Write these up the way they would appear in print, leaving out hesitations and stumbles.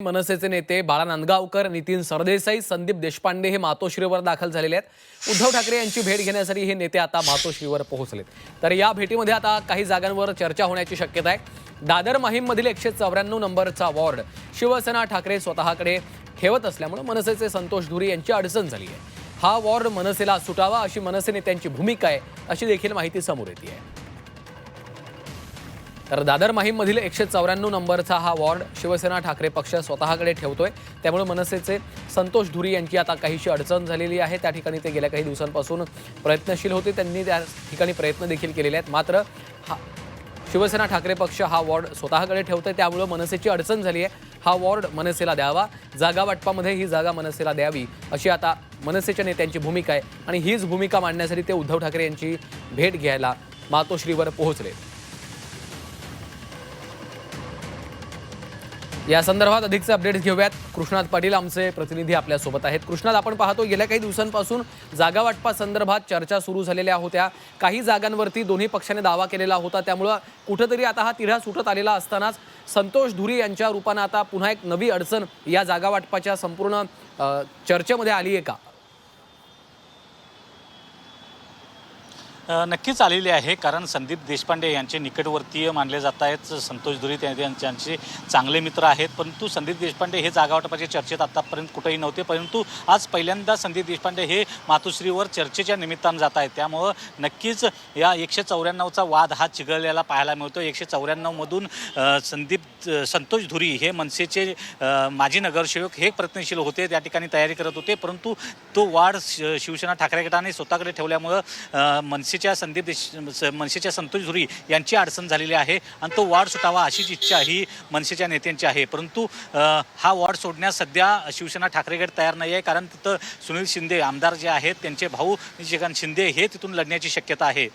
मनसेचे नेते बाळा नांदगावकर, नितीन सरदेसाई, संदीप देशपांडे हे मातोश्रीवर दाखल झालेले आहेत। उद्धव ठाकरे यांची भेट घेण्यासाठी हे नेते आता मातोश्रीवर पोहोचलेत। तर या भेटीमध्ये आता काही जागांवर चर्चा होण्याची शक्यता आहे। दादर माहीममधील 194 नंबरचा वॉर्ड शिवसेना ठाकरे स्वतःकडे ठेवत असल्यामुळे मनसेचे संतोष धुरी यांची अडचण झाली आहे। हा वॉर्ड मनसेला सुटावा अशी मनसे नेत्यांची भूमिका आहे, अशी देखील माहिती समोर येते आहे। तर दादर माहीममधील 194 नंबरचा हा वॉर्ड शिवसेना ठाकरे पक्ष स्वतःकडे ठेवतोय, त्यामुळे मनसेचे संतोष धुरी यांची आता काहीशी अडचण झालेली आहे। त्या ठिकाणी ते गेल्या काही दिवसांपासून प्रयत्नशील होते, त्यांनी त्या ठिकाणी प्रयत्न देखील केलेले आहेत। मात्र शिवसेना ठाकरे पक्ष हा वॉर्ड स्वतःकडे ठेवतोय, त्यामुळे मनसेची अडचण झाली आहे। हा वॉर्ड मनसेला द्यावा, जागा वाटपामध्ये ही जागा मनसेला द्यावी अशी आता मनसेच्या नेत्यांची भूमिका आहे आणि हीच भूमिका मांडण्यासाठी ते उद्धव ठाकरे यांची भेट घ्यायला मातोश्रीवर पोहोचले। या संदर्भात अधिकचे अपडेट्स घेऊयात। कृष्णात पाटील आमचे प्रतिनिधी आपल्या सोबत आहेत। कृष्णात, आपण पाहतो गेल्या काही दिवसांपासून जागा वाटपा संदर्भात चर्चा सुरू झालेल्या होत्या। काही जागांवरती दोन्ही पक्षाने दावा केलेला होता, त्यामुळे कुठेतरी आता हा तिढा सुटत आलेला असतानाच संतोष धुरी यांच्या रूपाने आता पुन्हा एक नवी अडचण या जागा वाटपाच्या संपूर्ण चर्चेमध्ये आली आहे का? नक्कीच आलेली आहे, कारण संदीप देशपांडे यांचे निकटवर्तीय मानले जात आहेत। संतोष धुरी त्यांचे चांगले मित्र आहेत, परंतु संदीप देशपांडे हे जागा वाटपाच्या चर्चेत आतापर्यंत कुठेही नव्हते, परंतु आज पहिल्यांदा संदीप देशपांडे हे मातोश्रीवर चर्चेच्या निमित्तानं जात आहेत। त्यामुळं नक्कीच या 194चा वाद हा चिघळलेला पाहायला मिळतो। 194 मधून संतोष धुरी हे मनसेचे माजी नगरसेवक हे प्रयत्नशील होते, त्या ठिकाणी तयारी करत होते, परंतु तो वाद शिवसेना ठाकरे गटाने स्वतःकडे ठेवल्यामुळं मनसेच्या संतोष धुरी यांची अडचण झालेली आहे आणि तो वॉर्ड सुटावा अशीच इच्छा ही मनसेच्या नेत्यांची आहे। परंतु हा वॉर्ड सोडण्यास सध्या शिवसेना ठाकरे गट तयार नाही आहे, कारण तिथं सुनील शिंदे आमदार जे आहेत त्यांचे भाऊ निशिकांत शिंदे हे तिथून लढण्याची शक्यता आहे।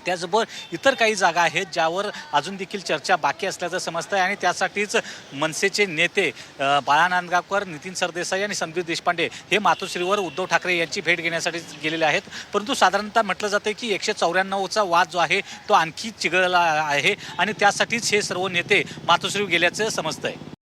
त्याचबरोबर इतर काही जागा आहेत ज्यावर अजून देखील चर्चा बाकी असल्याचं समजतं आहे आणि त्यासाठीच मनसेचे नेते बाळा नांदगावकर, नितीन सरदेसाई आणि संदीप देशपांडे हे मातोश्रीवर उद्धव ठाकरे यांची भेट घेण्यासाठी गेलेले आहेत। परंतु साधारणतः म्हटलं जातं की 194चा वाद जो आहे तो आणखी चिघळला आहे आणि त्यासाठीच हे सर्व नेते मातोश्रीवर गेल्याचं समजतं आहे।